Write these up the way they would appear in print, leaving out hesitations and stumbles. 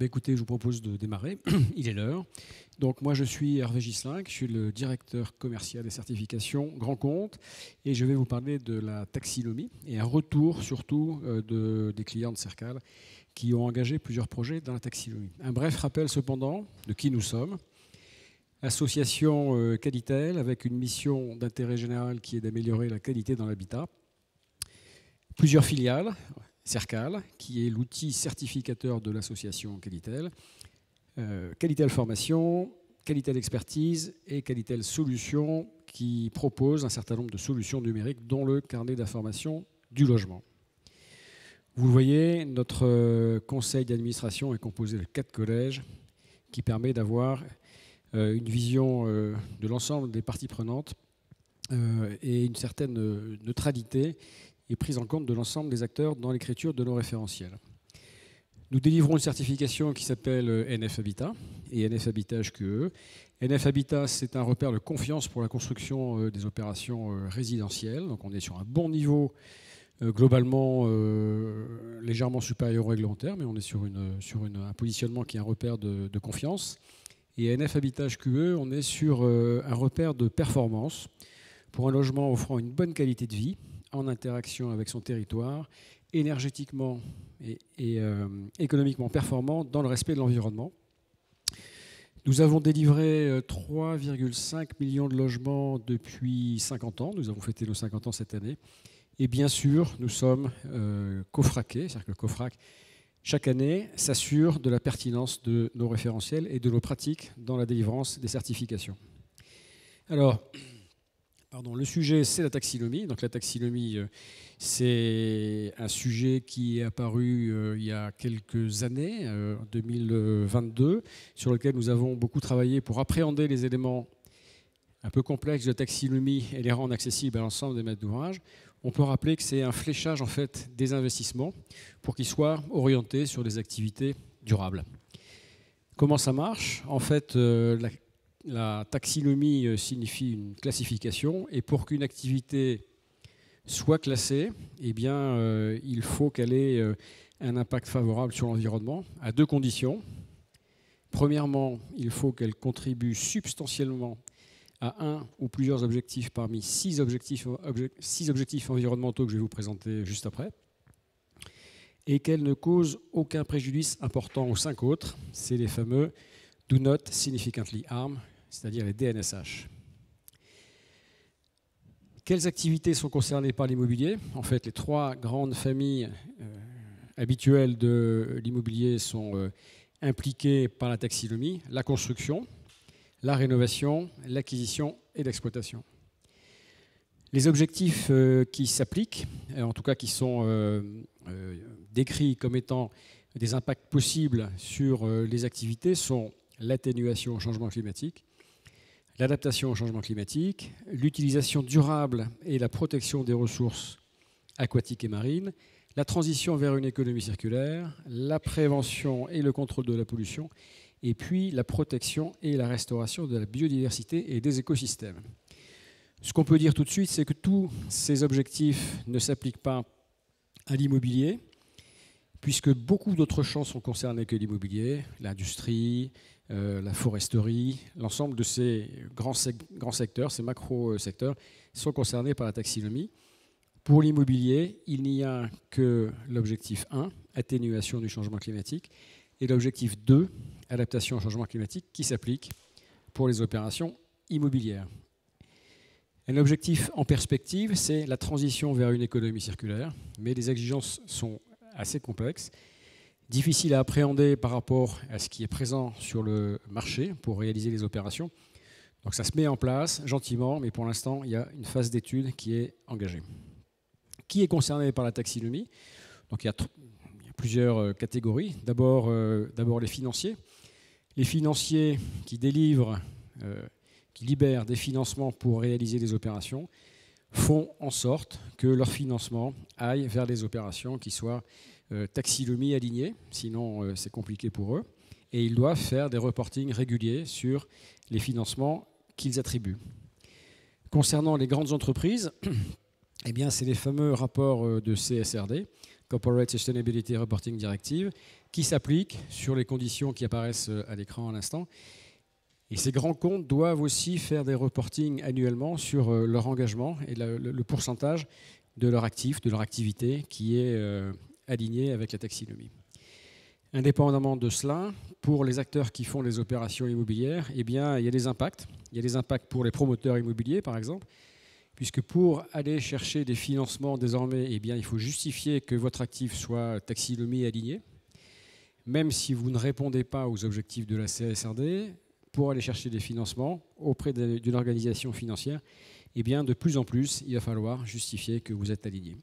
Écoutez, je vous propose de démarrer. Il est l'heure. Donc moi, je suis Hervé Ghislain, je suis le directeur commercial des certifications Grand Compte, et je vais vous parler de la taxinomie et un retour surtout des clients de Cercal qui ont engagé plusieurs projets dans la taxinomie. Un bref rappel cependant de qui nous sommes. Association Qualitel avec une mission d'intérêt général qui est d'améliorer la qualité dans l'habitat. Plusieurs filiales. Cercal, qui est l'outil certificateur de l'association Qualitel, Qualitel Formation, Qualitel Expertise et Qualitel Solutions, qui propose un certain nombre de solutions numériques, dont le carnet d'information du logement. Vous le voyez, notre conseil d'administration est composé de 4 collèges, qui permet d'avoir une vision de l'ensemble des parties prenantes et une certaine neutralité et prise en compte de l'ensemble des acteurs dans l'écriture de nos référentiels. Nous délivrons une certification qui s'appelle NF Habitat et NF Habitat HQE. NF Habitat, c'est un repère de confiance pour la construction des opérations résidentielles. Donc on est sur un bon niveau, globalement légèrement supérieur au réglementaire, mais on est sur un positionnement qui est un repère de confiance. Et NF Habitat HQE, on est sur un repère de performance pour un logement offrant une bonne qualité de vie, en interaction avec son territoire, énergétiquement et économiquement performant dans le respect de l'environnement. Nous avons délivré 3,5 millions de logements depuis 50 ans. Nous avons fêté nos 50 ans cette année. Et bien sûr, nous sommes cofraqués, c'est-à-dire que le cofrac, chaque année, s'assure de la pertinence de nos référentiels et de nos pratiques dans la délivrance des certifications. Alors, le sujet, c'est la taxinomie. Donc la taxinomie, c'est un sujet qui est apparu il y a quelques années, en 2022, sur lequel nous avons beaucoup travaillé pour appréhender les éléments un peu complexes de taxinomie et les rendre accessibles à l'ensemble des maîtres d'ouvrage. On peut rappeler que c'est un fléchage en fait, des investissements pour qu'ils soient orientés sur des activités durables. Comment ça marche? En fait, la taxinomie signifie une classification, et pour qu'une activité soit classée, eh bien, il faut qu'elle ait un impact favorable sur l'environnement, à 2 conditions. Premièrement, il faut qu'elle contribue substantiellement à un ou plusieurs objectifs parmi 6 objectifs environnementaux que je vais vous présenter juste après, et qu'elle ne cause aucun préjudice important aux 5 autres. C'est les fameux « Do not significantly harm », c'est-à-dire les DNSH. Quelles activités sont concernées par l'immobilier? En fait, les 3 grandes familles habituelles de l'immobilier sont impliquées par la taxinomie: la construction, la rénovation, l'acquisition et l'exploitation. Les objectifs qui s'appliquent, en tout cas qui sont décrits comme étant des impacts possibles sur les activités, sont l'atténuation au changement climatique, l'adaptation au changement climatique, l'utilisation durable et la protection des ressources aquatiques et marines, la transition vers une économie circulaire, la prévention et le contrôle de la pollution, et puis la protection et la restauration de la biodiversité et des écosystèmes. Ce qu'on peut dire tout de suite, c'est que tous ces objectifs ne s'appliquent pas à l'immobilier, puisque beaucoup d'autres champs sont concernés que l'immobilier, l'industrie, la foresterie, l'ensemble de ces grands secteurs, ces macro-secteurs, sont concernés par la taxinomie. Pour l'immobilier, il n'y a que l'objectif 1, atténuation du changement climatique, et l'objectif 2, adaptation au changement climatique, qui s'applique pour les opérations immobilières. Un objectif en perspective, c'est la transition vers une économie circulaire, mais les exigences sont assez complexes, difficiles à appréhender par rapport à ce qui est présent sur le marché pour réaliser les opérations. Donc ça se met en place gentiment, mais pour l'instant, il y a une phase d'étude qui est engagée. Qui est concerné par la taxinomie? Donc il y a plusieurs catégories. D'abord les financiers. Les financiers qui délivrent, qui libèrent des financements pour réaliser des opérations, font en sorte que leur financement aille vers des opérations qui soient taxinomie alignées, sinon c'est compliqué pour eux, et ils doivent faire des reportings réguliers sur les financements qu'ils attribuent. Concernant les grandes entreprises, eh bien, c'est les fameux rapports de CSRD, Corporate Sustainability Reporting Directive, qui s'applique sur les conditions qui apparaissent à l'écran à l'instant. Et ces grands comptes doivent aussi faire des reportings annuellement sur leur engagement et le pourcentage de leur actif, de leur activité qui est aligné avec la taxinomie. Indépendamment de cela, pour les acteurs qui font les opérations immobilières, eh bien, il y a des impacts. Il y a des impacts pour les promoteurs immobiliers, par exemple, puisque pour aller chercher des financements désormais, eh bien, il faut justifier que votre actif soit taxinomie aligné, même si vous ne répondez pas aux objectifs de la CSRD. Pour aller chercher des financements auprès d'une organisation financière, eh bien, de plus en plus, il va falloir justifier que vous êtes aligné.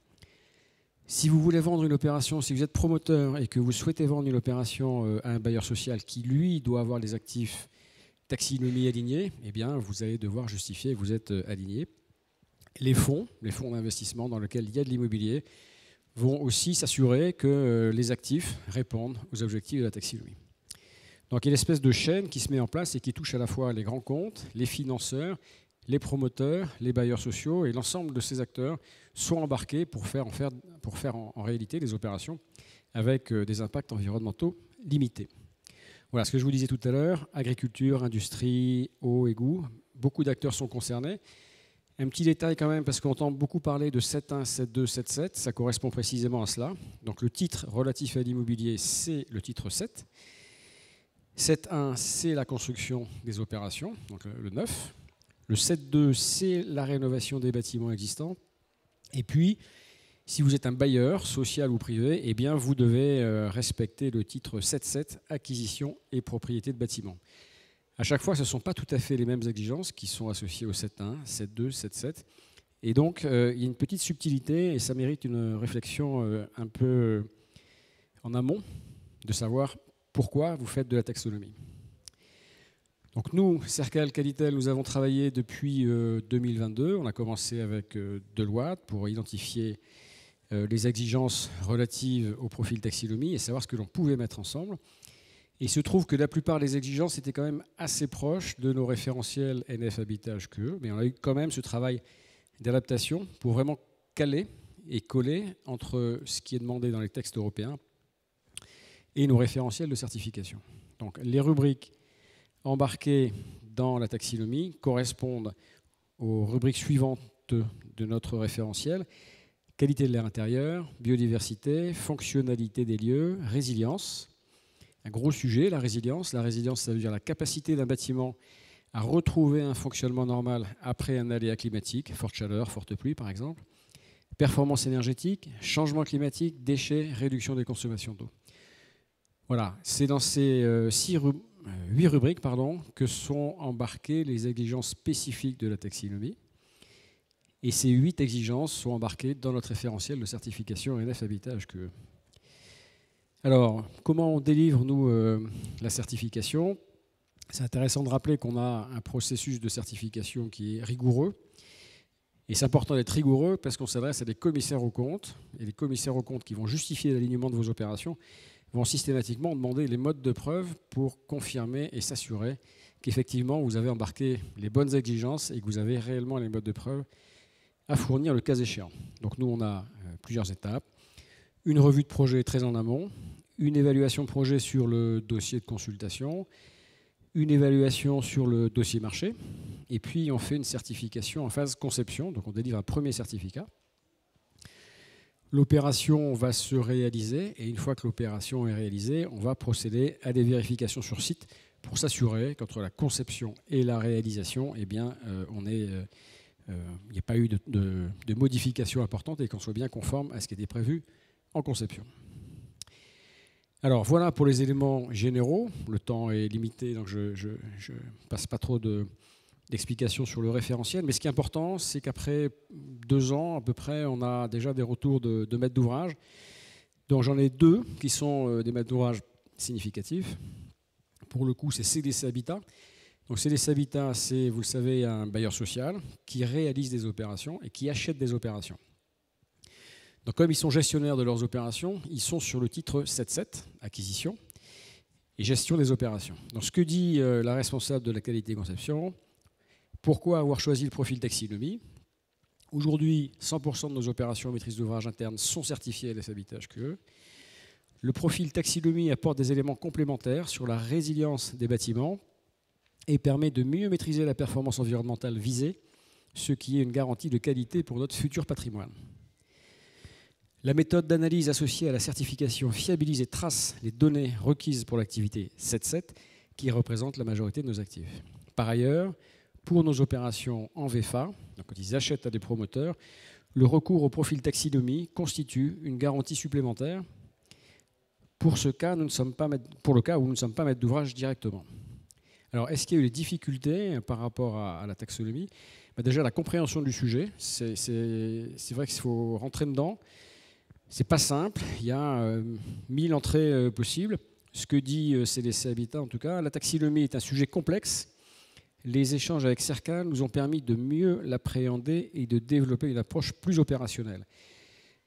Si vous voulez vendre une opération, si vous êtes promoteur et que vous souhaitez vendre une opération à un bailleur social qui, lui, doit avoir des actifs taxinomie alignés, eh bien, vous allez devoir justifier que vous êtes aligné. Les fonds d'investissement dans lesquels il y a de l'immobilier vont aussi s'assurer que les actifs répondent aux objectifs de la taxinomie. Donc il y a une espèce de chaîne qui se met en place et qui touche à la fois les grands comptes, les financeurs, les promoteurs, les bailleurs sociaux, et l'ensemble de ces acteurs sont embarqués pour faire en réalité des opérations avec des impacts environnementaux limités. Voilà ce que je vous disais tout à l'heure, agriculture, industrie, eau, égout, beaucoup d'acteurs sont concernés. Un petit détail quand même, parce qu'on entend beaucoup parler de 7.1, 7.2, 7.7, ça correspond précisément à cela. Donc le titre relatif à l'immobilier, c'est le titre 7. 7.1, c'est la construction des opérations, donc le 9. Le 7.2, c'est la rénovation des bâtiments existants. Et puis, si vous êtes un bailleur, social ou privé, eh bien, vous devez respecter le titre 7.7, acquisition et propriété de bâtiments. À chaque fois, ce ne sont pas tout à fait les mêmes exigences qui sont associées au 7.1, 7.2, 7.7. Et donc, il y a une petite subtilité, et ça mérite une réflexion un peu en amont, de savoir pourquoi vous faites de la taxonomie. Donc nous, Cercal Qualitel, nous avons travaillé depuis 2022. On a commencé avec Deloitte pour identifier les exigences relatives au profil taxinomie et savoir ce que l'on pouvait mettre ensemble. Et il se trouve que la plupart des exigences étaient quand même assez proches de nos référentiels NF Habitat HQE, mais on a eu quand même ce travail d'adaptation pour vraiment caler et coller entre ce qui est demandé dans les textes européens et nos référentiels de certification. Donc les rubriques embarquées dans la taxinomie correspondent aux rubriques suivantes de notre référentiel: qualité de l'air intérieur, biodiversité, fonctionnalité des lieux, résilience. Un gros sujet, la résilience. La résilience, ça veut dire la capacité d'un bâtiment à retrouver un fonctionnement normal après un aléa climatique, forte chaleur, forte pluie par exemple. Performance énergétique, changement climatique, déchets, réduction des consommations d'eau. Voilà, c'est dans ces 8 rubriques que sont embarquées les exigences spécifiques de la taxinomie. Et ces 8 exigences sont embarquées dans notre référentiel de certification NF Habitat HQE. Alors, comment on délivre, nous, la certification? C'est intéressant de rappeler qu'on a un processus de certification qui est rigoureux. Et c'est important d'être rigoureux parce qu'on s'adresse à des commissaires aux comptes. Et les commissaires aux comptes qui vont justifier l'alignement de vos opérations vont systématiquement demander les modes de preuve pour confirmer et s'assurer qu'effectivement vous avez embarqué les bonnes exigences et que vous avez réellement les modes de preuve à fournir le cas échéant. Donc nous, on a plusieurs étapes. Une revue de projet très en amont, une évaluation de projet sur le dossier de consultation, une évaluation sur le dossier marché, et puis on fait une certification en phase conception, donc on délivre un premier certificat. L'opération va se réaliser, et une fois que l'opération est réalisée, on va procéder à des vérifications sur site pour s'assurer qu'entre la conception et la réalisation, eh bien, il n'y a pas eu de modifications importantes et qu'on soit bien conforme à ce qui était prévu en conception. Alors voilà pour les éléments généraux. Le temps est limité, donc je ne passe pas trop d'explications sur le référentiel. Mais ce qui est important, c'est qu'après 2 ans à peu près, on a déjà des retours de maîtres d'ouvrage. Donc j'en ai 2 qui sont des maîtres d'ouvrage significatifs. Pour le coup, c'est CDC Habitat. Donc CDC Habitat, c'est, vous le savez, un bailleur social qui réalise des opérations et qui achète des opérations. Donc comme ils sont gestionnaires de leurs opérations, ils sont sur le titre 7.7, acquisition et gestion des opérations. Donc ce que dit la responsable de la qualité conception, pourquoi avoir choisi le profil taxinomie? Aujourd'hui, 100% de nos opérations maîtrise d'ouvrage interne sont certifiées LS Habitat HQE. Le profil taxinomie apporte des éléments complémentaires sur la résilience des bâtiments et permet de mieux maîtriser la performance environnementale visée, ce qui est une garantie de qualité pour notre futur patrimoine. La méthode d'analyse associée à la certification fiabilise et trace les données requises pour l'activité 7.7, qui représente la majorité de nos actifs. Par ailleurs, pour nos opérations en VFA, donc quand ils achètent à des promoteurs, le recours au profil taxinomie constitue une garantie supplémentaire pour le cas où nous ne sommes pas maîtres d'ouvrage directement. Alors, est-ce qu'il y a eu des difficultés par rapport à la taxonomie? Déjà, la compréhension du sujet, c'est vrai qu'il faut rentrer dedans. C'est pas simple, il y a 1000 entrées possibles. Ce que dit CDC Habitat, en tout cas, la taxinomie est un sujet complexe. Les échanges avec Cercal nous ont permis de mieux l'appréhender et de développer une approche plus opérationnelle.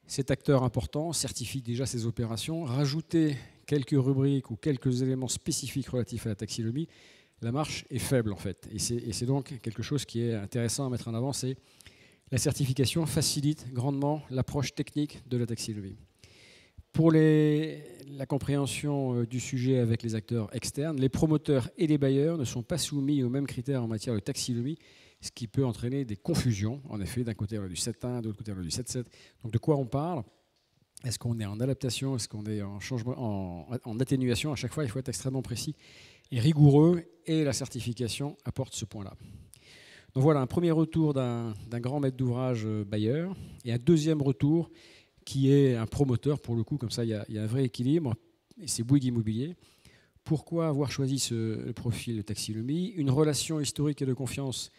Cet acteur important certifie déjà ses opérations. Rajouter quelques rubriques ou quelques éléments spécifiques relatifs à la taxinomie, la marche est faible en fait. Et c'est donc quelque chose qui est intéressant à mettre en avant, c'est la certification facilite grandement l'approche technique de la taxinomie. Pour la compréhension du sujet avec les acteurs externes, les promoteurs et les bailleurs ne sont pas soumis aux mêmes critères en matière de taxinomie, ce qui peut entraîner des confusions. En effet, d'un côté on a du 7.1, de l'autre côté on a du 7.7. Donc de quoi on parle? Est-ce qu'on est en adaptation? Est-ce qu'on est en changement, en atténuation? À chaque fois, il faut être extrêmement précis et rigoureux, et la certification apporte ce point-là. Donc voilà un premier retour d'un grand maître d'ouvrage bailleur, et un deuxième retour qui est un promoteur, pour le coup, comme ça il y a un vrai équilibre, et c'est Bouygues Immobilier. Pourquoi avoir choisi le profil de taxinomie? Une relation historique et de confiance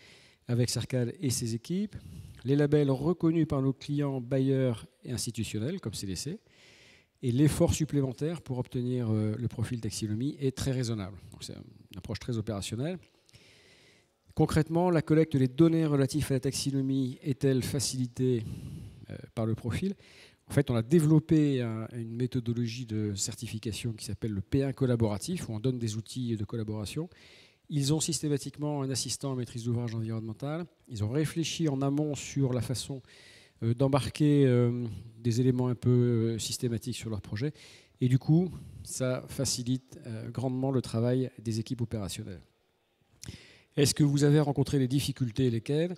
avec Cercal et ses équipes, les labels reconnus par nos clients bailleurs et institutionnels, comme CDC, et l'effort supplémentaire pour obtenir le profil taxinomie est très raisonnable. C'est une approche très opérationnelle. Concrètement, la collecte des données relatives à la taxinomie est-elle facilitée par le profil? En fait, on a développé une méthodologie de certification qui s'appelle le P1 collaboratif, où on donne des outils de collaboration. Ils ont systématiquement un assistant en maîtrise d'ouvrage environnementale. Ils ont réfléchi en amont sur la façon d'embarquer des éléments un peu systématiques sur leur projet. Et du coup, ça facilite grandement le travail des équipes opérationnelles. Est-ce que vous avez rencontré des difficultés? Lesquelles?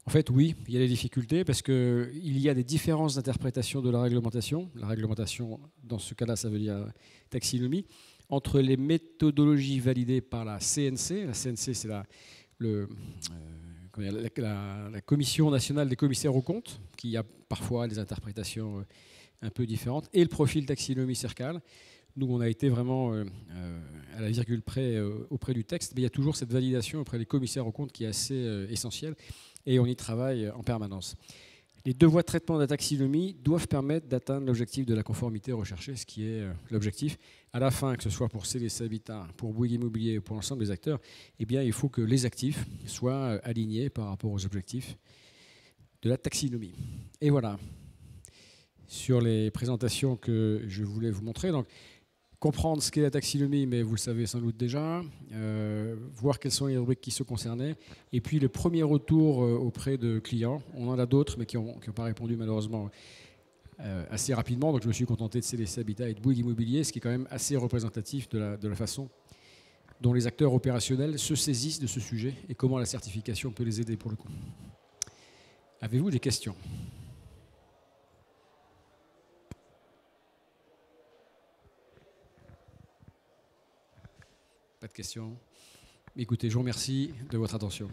En fait, oui, il y a des difficultés parce qu'il y a des différences d'interprétation de la réglementation. La réglementation, dans ce cas-là, ça veut dire taxinomie, entre les méthodologies validées par la CNC. La CNC, c'est la Commission nationale des commissaires aux comptes, qui a parfois des interprétations un peu différentes, et le profil taxinomie Cercal. Nous, on a été vraiment à la virgule près auprès du texte, mais il y a toujours cette validation auprès des commissaires aux comptes qui est assez essentielle, et on y travaille en permanence. Les deux voies de traitement de la taxinomie doivent permettre d'atteindre l'objectif de la conformité recherchée, ce qui est l'objectif. À la fin, que ce soit pour CDC Habitat, pour Bouygues Immobilier ou pour l'ensemble des acteurs, eh bien, il faut que les actifs soient alignés par rapport aux objectifs de la taxinomie. Et voilà, sur les présentations que je voulais vous montrer. Donc, comprendre ce qu'est la taxinomie, mais vous le savez sans doute déjà, voir quelles sont les rubriques qui se concernaient, et puis le premier retour auprès de clients. On en a d'autres, mais qui n'ont pas répondu malheureusement assez rapidement, donc je me suis contenté de CDC Habitat et de Bouygues Immobilier, ce qui est quand même assez représentatif de la façon dont les acteurs opérationnels se saisissent de ce sujet et comment la certification peut les aider pour le coup. Avez-vous des questions ? Pas de questions. Écoutez, je vous remercie de votre attention.